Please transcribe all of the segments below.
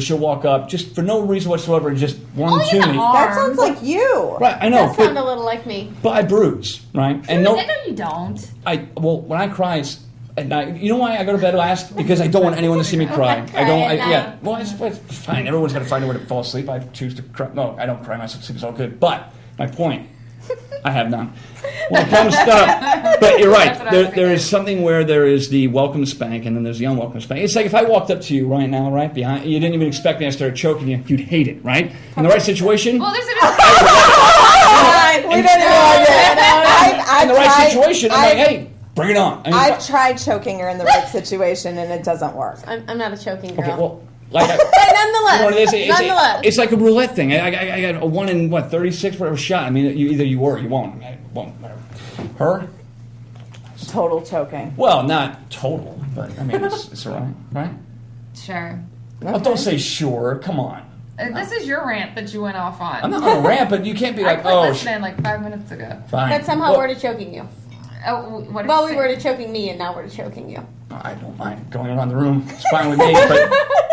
She'll walk up just for no reason whatsoever and just one to me. That sounds like you. Right, I know. That sounds a little like me. But I bruise, right? And No, you don't. When I cry at night, you know why I go to bed last? Because I don't want anyone to see me cry. Well, it's fine. Everyone's got to find a way to fall asleep. I choose to cry. No, I don't cry myself. Sleep is all good. But my point, I have none. When it comes to, but you're right. There is something where there is the welcome spank, and then there's the unwelcome spank. It's like if I walked up to you right now, right behind you, didn't even expect me, I started choking you, you'd hate it, right? In the right situation. Well, there's a We don't even like it. In the right situation, I'm like, hey, bring it on. I've tried choking her in the right situation, and it doesn't work. I'm not a choking girl. Okay, well. Like but nonetheless, it's like a roulette thing. I got a 1 in 36 whatever shot. I mean, either you or you won't. I won't. Whatever. Her. Total choking. Well, not total, but I mean, it's all right, right? Sure. Okay. Oh, don't say sure. Come on. This is your rant that you went off on. I'm not on a rant, but you can't be like, I quit listening like 5 minutes ago. Fine. But somehow we're to choking you. Oh, what? Well, we were to choking me, and now we're to choking you. I don't mind going around the room. It's fine with me. But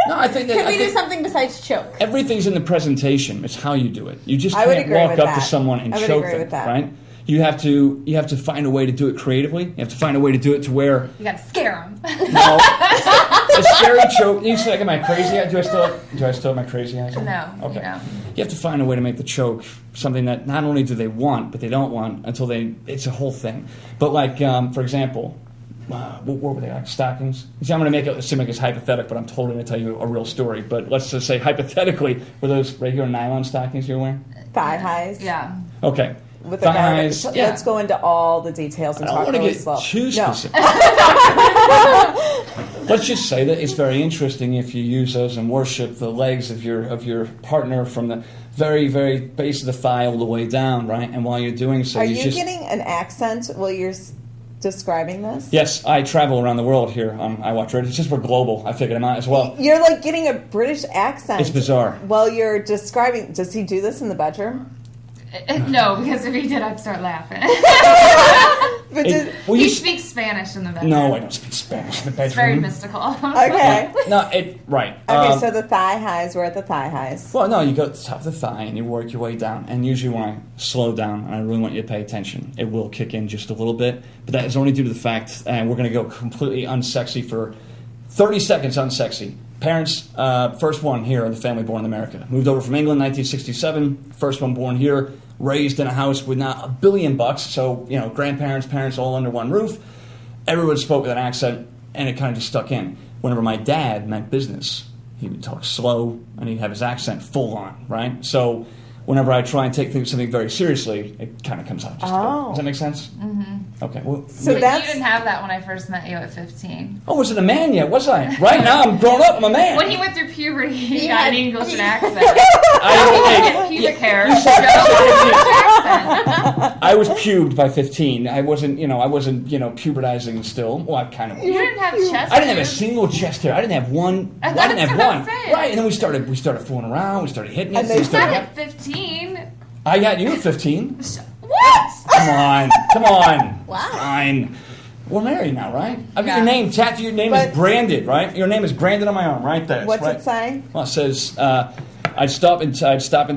no, I think that Can we do something besides choke? Everything's in the presentation. It's how you do it. You just I would can't agree walk with up that. to someone and I would choke agree them, with that. right? You have to find a way to do it creatively. You have to find a way to do it to where You gotta scare them. no, a scary choke. You see, like, am I crazy? Do I still have my crazy eyes? No. Okay. No. You have to find a way to make the choke something that not only do they want, but they don't want until they. It's a whole thing. But like, for example, what were they like? Stockings. See, I'm going to make it seem like it's hypothetical, but I'm totally going to tell you a real story. But let's just say hypothetically, were those regular nylon stockings you were wearing? Thigh highs. Yeah. Okay. With the Thigh garment. highs. Yeah. Let's go into all the details and I don't talk want to really get slow. too No. specific. Let's just say that it's very interesting if you use those and worship the legs of your partner from the very, very base of the thigh all the way down, right? And while you're doing so, Are you getting an accent while you're describing this? Yes, I travel around the world here on I Watch Radio. It's just we're global. I figured I'm out as well. You're like getting a British accent. It's bizarre. While you're describing, does he do this in the bedroom? No, because if he did, I'd start laughing. But He speaks Spanish in the bedroom. No, I don't speak Spanish in the bedroom. It's very mystical. Okay. No, right. Okay, so the thigh highs, we're at the thigh highs. Well, no, you go to the top of the thigh and you work your way down. And usually when I slow down, and I really want you to pay attention, it will kick in just a little bit. But that is only due to the fact, and we're going to go completely unsexy for 30 seconds unsexy. Parents, first one here in the family born in America. Moved over from England, 1967. First one born here. Raised in a house with not $1 billion. So, grandparents, parents all under one roof. Everyone spoke with an accent, and it kind of just stuck in. Whenever my dad meant business, he would talk slow, and he'd have his accent full on, right? So whenever I try and take something very seriously, it kind of comes out just a bit. Does that make sense? Mm-hmm. Okay. Well, So you that's... didn't have that when I first met you at 15. I wasn't a man yet, was I? Right now, I'm grown up. I'm a man. When he went through puberty, he got had- an English accent. I Pubic hair. I was pubed by 15. I wasn't pubertizing still. Well, I kind of was. You didn't have chest I didn't have a hairs? single chest hair. I didn't have one. That's I didn't have what I'm one. saying. Right, and then we started fooling around. We started hitting it. And they we Not started- at 15. I got you at 15. What? Come on. Wow. Fine. We're married now, right? I've got Yeah. your name tattooed. Your name But- is branded, right? Your name is branded on my arm, right there. What's right? it say? Well, it says, I'd stop and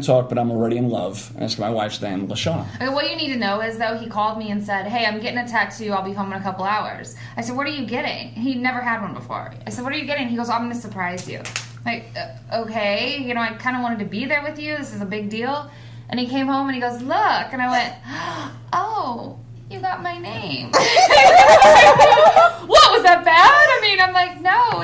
talk, but I'm already in love. And that's my wife's name, Lashawna. Okay, what you need to know is, though, he called me and said, hey, I'm getting a tattoo. I'll be home in a couple hours. I said, what are you getting? He never had one before. I said, what are you getting? He goes, I'm going to surprise you. Like, okay. I kind of wanted to be there with you. This is a big deal. And he came home and he goes, look. And I went, oh, you got my name. What, was that bad? I mean, I'm like, no,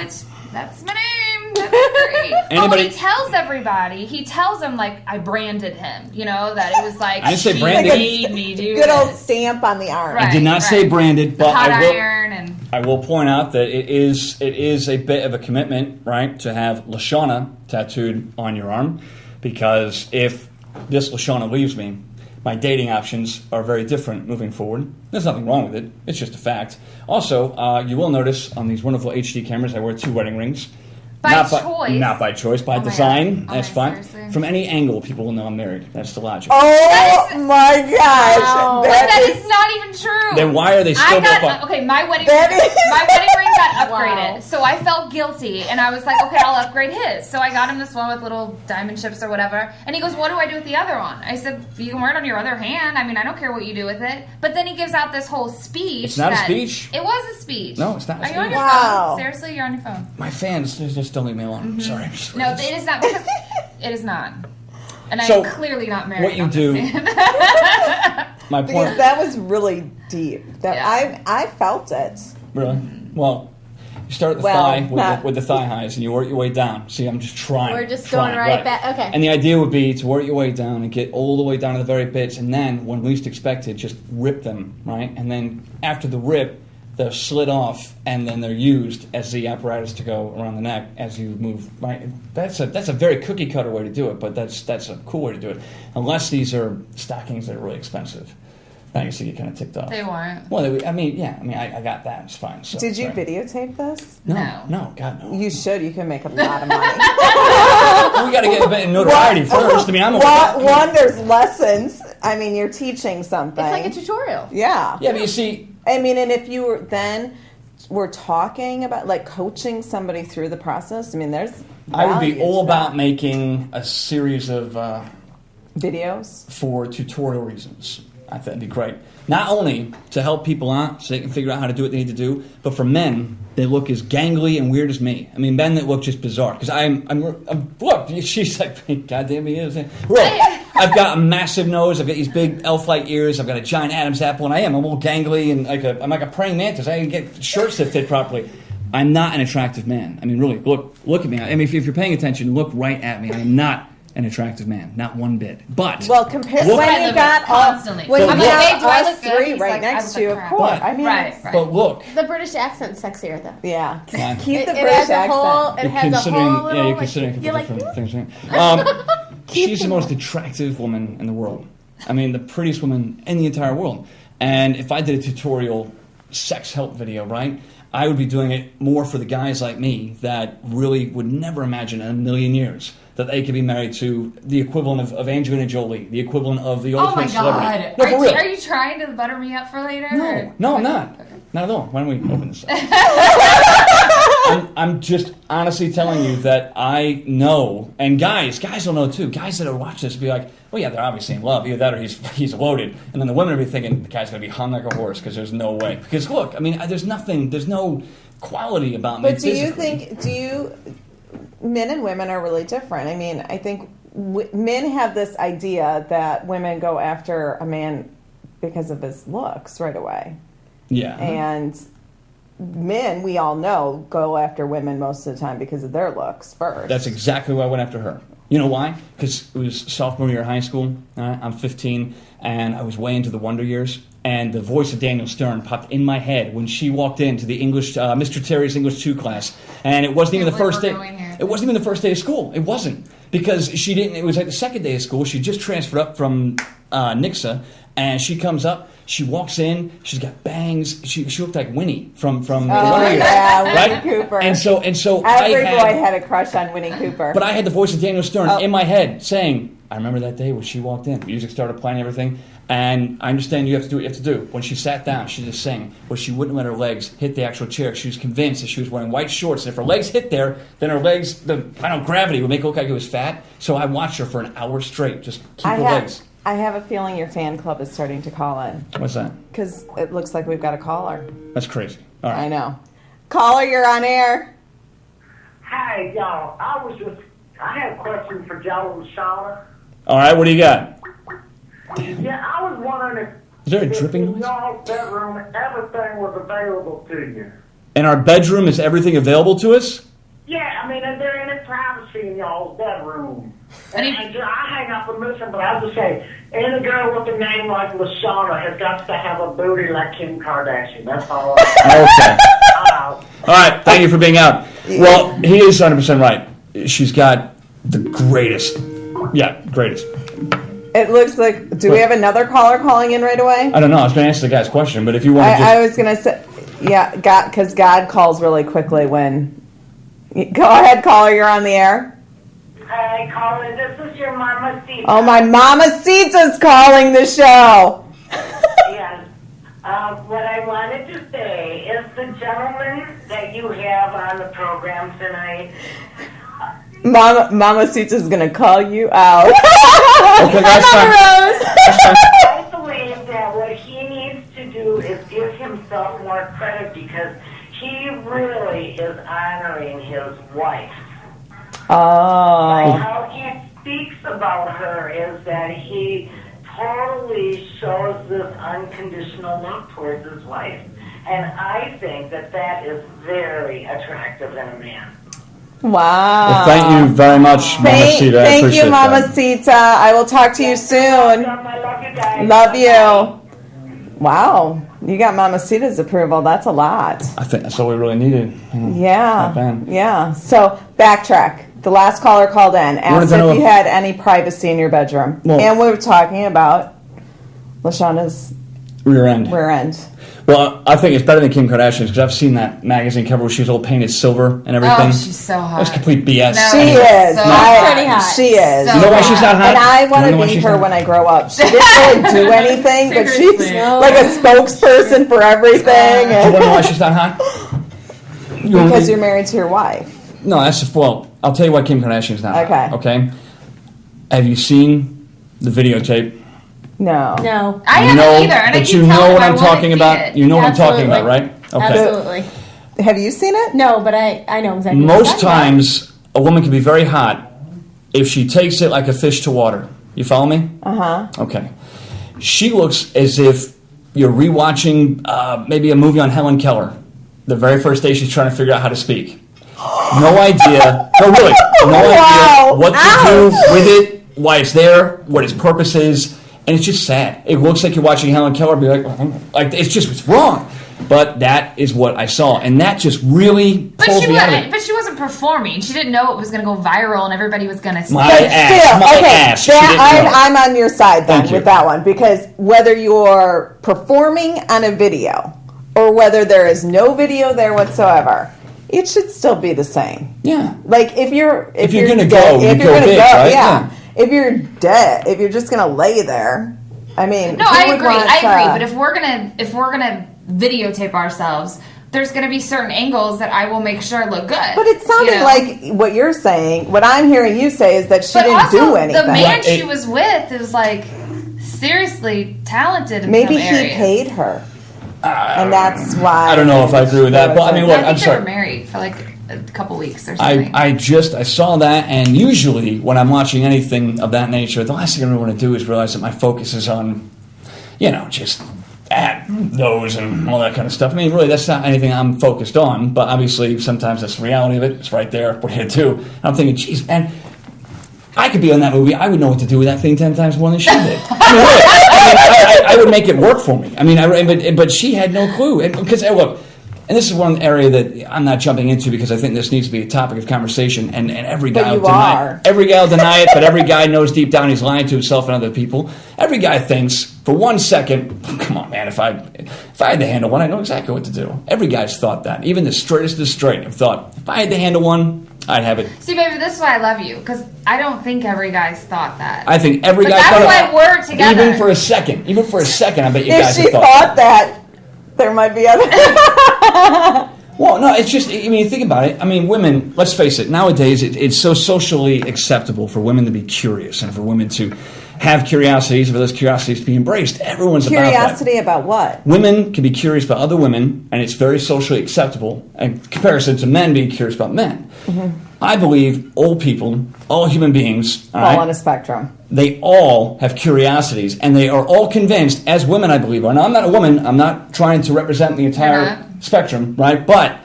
that's my name. That's great. Anybody- He tells everybody. He tells them, like, I branded him. That it was like, I didn't say she branded. made me do Good old this. stamp on the arm. Right. I did not say branded, but Hot I will. iron and I will point out that it is a bit of a commitment, right, to have Lashawna tattooed on your arm, because if this Lashawna leaves me, my dating options are very different moving forward. There's nothing wrong with it. It's just a fact. Also, you will notice on these wonderful HD cameras, I wear 2 wedding rings. By choice? Not by choice, by Oh my design. God. That's Okay, fine. seriously? From any angle, people will know I'm married. That's the logic. Oh my gosh! Wow. But that is not even true. Then why are they still my wedding That is- my wedding ring got upgraded. Wow. So I felt guilty, and I was like, okay, I'll upgrade his. So I got him this one with little diamond chips or whatever. And he goes, what do I do with the other one? I said, you can wear it on your other hand. I mean, I don't care what you do with it. But then he gives out this whole speech. It's not a speech. It was a speech. No, it's not a Are speech. you on your Wow. phone? Seriously, you're on your phone. My fans just don't leave me alone. Sorry. No, it is not. Because it is not. And So, I'm clearly not married. what you on do- this stand. My Because point. that was really deep. That Yeah. I felt it. Really? Well, you start at the Well, thigh not- with the thigh highs, and you work your way down. See, I'm just trying. We're just trying, going right back. Okay. And the idea would be to work your way down and get all the way down to the very bits, and then, when least expected, just rip them, right? And then after the rip, they're slid off, and then they're used as the apparatus to go around the neck as you move. Right? That's a very cookie cutter way to do it, but that's a cool way to do it. Unless these are stockings that are really expensive. Now you see you kind of ticked off. They weren't. Well, I got that. It's fine. So, Did you sorry. videotape this? No, God, no. You should. You can make a lot of money. We got to get a bit of notoriety first. I mean, I'm One, there's lessons. I mean, you're teaching something. It's like a tutorial. Yeah. Yeah, but you see, I mean, and if you were talking about like coaching somebody through the process, I mean, there's I would be value all to about that. making a series of videos. for tutorial reasons. I think that'd be great. Not only to help people out so they can figure out how to do what they need to do, but for men, they look as gangly and weird as me. I mean, men that look just bizarre. Because I'm look, she's like, God damn, he is. Look, I've got a massive nose. I've got these big elf-like ears. I've got a giant Adam's apple, and I'm a little gangly and I'm like a praying mantis. I can get shirts that fit properly. I'm not an attractive man. I mean, really, look at me. I mean, if you're paying attention, look right at me. I am not an attractive man, not one bit. But Well, compare Look- when I you look got constantly. when I'm you like, got hey, do I us look good? three He's right like, next I to look you, like of crap. course. But- I mean, Right, it's- right. but look, The British accent's sexier though. yeah. Yeah. Keep the It British has a whole. accent. It has a considering, whole little. you're like, considering you're like, different things. She's the most attractive woman in the world. I mean, the prettiest woman in the entire world. And if I did a tutorial sex help video, right, I would be doing it more for the guys like me that really would never imagine in a million years that they could be married to the equivalent of Angelina Jolie, the equivalent of the Oh ultimate my celebrity. god. No, for real. Are you trying to butter me up for later? No, I'm not. Not at all. Why don't we open this up? I'm just honestly telling you that I know, and guys will know too. Guys that are watching this will be like, well, yeah, they're obviously in love. Either that or he's loaded. And then the women will be thinking, the guy's going to be hung like a horse because there's no way. Because look, I mean, there's no quality about me But do you physically. men and women are really different? I mean, I think men have this idea that women go after a man because of his looks right away. Yeah. And men, we all know, go after women most of the time because of their looks first. That's exactly why I went after her. You know why? Because it was sophomore year of high school. I'm 15, and I was way into the Wonder Years. And the voice of Daniel Stern popped in my head when she walked into the English, Mr. Terry's English 2 class. And it wasn't even the first day. It wasn't even the first day of school. It wasn't. Because she didn't, it was like the second day of school. She just transferred up from Nixa. And she comes up, she walks in, she's got bangs. She looked like Winnie from the Wonder Years. yeah, Winnie Right? Cooper. And so Every I boy had a crush on Winnie Cooper. but I had the voice of Daniel Stern in my head saying, I remember that day when she walked in. Music started playing, everything. And I understand you have to do what you have to do. When she sat down, she just sang, but she wouldn't let her legs hit the actual chair. She was convinced that she was wearing white shorts. And if her legs hit there, then her legs, gravity would make it look like it was fat. So I watched her for an hour straight, just keep her legs. I have a feeling your fan club is starting to call in. What's that? Because it looks like we've got a caller. That's crazy. All right. I know. Caller, you're on air. Hi, y'all. I have a question for Joe and Lashawna. All right, what do you got? Yeah, I was wondering Is there a if dripping in noise? y'all's bedroom everything was available to you. In our bedroom, is everything available to us? Yeah, I mean, is there any privacy in y'all's bedroom? Any- And I hang up and listen, but I'll just say, any girl with a name like Lashawna has got to have a booty like Kim Kardashian. That's all. Okay. Out. All right, thank you for being out. Well, he is 100% right. She's got the greatest. Yeah, greatest. It looks like. Do we have another caller calling in right away? I don't know. I was going to answer the guy's question, but if you want to just... I was going to say, yeah, because God calls really quickly when. Go ahead, caller. You're on the air. Hey, caller, this is your Mama Sita. Oh, my Mamacita's calling the show. Yes. What I wanted to say is the gentleman that you have on the program tonight, Mama Sita's gonna call you out. Okay, that's fine. I believe that what he needs to do is give himself more credit because he really is honoring his wife. Oh. How he speaks about her is that he totally shows this unconditional love towards his wife. And I think that that is very attractive in a man. Wow. Well, thank you very much, Mama Sita. I Thank appreciate you, that. Mama Sita. I will talk to you soon. I love you guys. Love you. Wow. You got Mama Sita's approval. That's a lot. I think that's all we really needed. Not Yeah. bad. Yeah. So, backtrack. The last caller called in, asked to know if you if- had any privacy in your bedroom. Well- And we were talking about Lashawna's Rear end. rear end. Well, I think it's better than Kim Kardashian's because I've seen that magazine cover where she's all painted silver and everything. Oh, she's so hot. That's complete BS. No, She She's is. so pretty hot. She is. So You know why she's not hot? And I want You to know why be she's her not- when I grow up. She didn't really do anything, but she's Seriously. like a spokesperson for everything. Do you And want to know why she's not hot? because you're married to your wife. No, well, I'll tell you why Kim Kardashian's not Okay. hot. Okay. Have you seen the videotape? No. No. I You haven't know, either, and I but keep you telling know him what I I'm wanna talking see about. it. You know what I'm talking Absolutely. about, right? Okay. Absolutely. Have you seen it? No, but I know exactly what Most you're talking about. times, a woman can be very hot if she takes it like a fish to water. You follow me? Uh-huh. Okay. She looks as if you're rewatching maybe a movie on Helen Keller. The very first day she's trying to figure out how to speak. No idea. No, really. No Wow. idea what to do with it, why it's there, what its purpose is, and it's just sad. It looks like you're watching Helen Keller be like it's wrong. But that is what I saw, and that just really pulls me out of it. But she wasn't performing. She didn't know it was going to go viral and everybody was going to see My But it. ass, still, my okay, ass. She didn't know. I'm on your side then Thank you. with that one because whether you're performing on a video or whether there is no video there whatsoever, it should still be the same. Yeah. Like if you're gonna dead, go, if you you're go gonna big, go, right? yeah. Yeah. If you're dead, if you're just gonna lay there, I mean, No, who I would agree. want I agree. to- But if we're gonna videotape ourselves, there's gonna be certain angles that I will make sure look good. But it sounded you know? like what you're saying. What I'm hearing you say is that she But didn't also, do anything. the man Right, she it- was with is like seriously talented in Maybe some he areas. paid her, and that's why. I don't know if I agree with that, but I mean, I look, think I'm they sorry. were married for like a couple weeks or something. I saw that, and usually when I'm watching anything of that nature, the last thing I really want to do is realize that my focus is on, just at those and all that kind of stuff. I mean, really, that's not anything I'm focused on, but obviously sometimes that's the reality of it. It's right there. What are you going to do? And I'm thinking, geez, man, I could be on that movie. I would know what to do with that thing 10 times more than she did. I would make it work for me. I mean, but she had no clue. Because, look, and this is one area that I'm not jumping into because I think this needs to be a topic of conversation, and every guy But will you deny are. it. Every guy will deny it, but every guy knows deep down he's lying to himself and other people. Every guy thinks, for 1 second, come on, man, if I had to handle one, I know exactly what to do. Every guy's thought that. Even the straightest of the straight have thought, if I had to handle one, I'd have it. See, baby, this is why I love you, because I don't think every guy's thought that. I think every But guy that's thought why it. we're together. Even for a second, I bet you If guys she have thought that, there might be other. Well, no, it's just, I mean, think about it. I mean, women, let's face it, nowadays it's so socially acceptable for women to be curious and for women to have curiosities, and for those curiosities to be embraced. Everyone's about that. Curiosity about what? Women can be curious about other women, and it's very socially acceptable in comparison to men being curious about men. Mm-hmm. I believe all people, all human beings, all All right, on a spectrum. they all have curiosities, and they are all convinced, as women, I believe are. Now, I'm not a woman. I'm not trying to represent the entire spectrum, right? But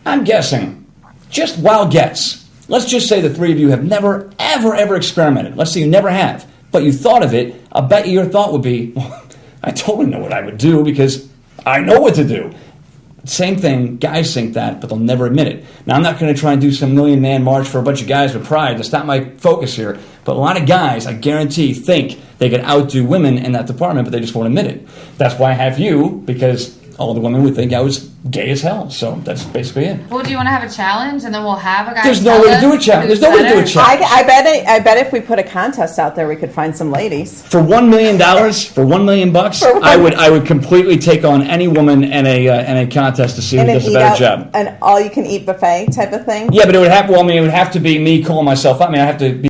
I'm guessing, just wild guess. Let's just say the three of you have never, ever, ever experimented. Let's say you never have, but you thought of it. I'll bet you your thought would be, well, I totally know what I would do because I know what to do. Same thing, guys think that, but they'll never admit it. Now, I'm not going to try and do some million-man march for a bunch of guys with pride. That's not my focus here. But a lot of guys, I guarantee, think they can outdo women in that department, but they just won't admit it. That's why I have you, because all the women would think I was gay as hell. So that's basically it. Well, do you want to have a challenge, and then we'll have a guy? There's no way to do a challenge. There's no way to do a challenge. I bet if we put a contest out there, we could find some ladies. For $1 million, for $1 million bucks, I would completely take on any woman in a contest to see who does a better job. An all-you-can-eat buffet type of thing. Yeah, but it would have. Well, I mean, it would have to be me calling myself up. I mean, I have to be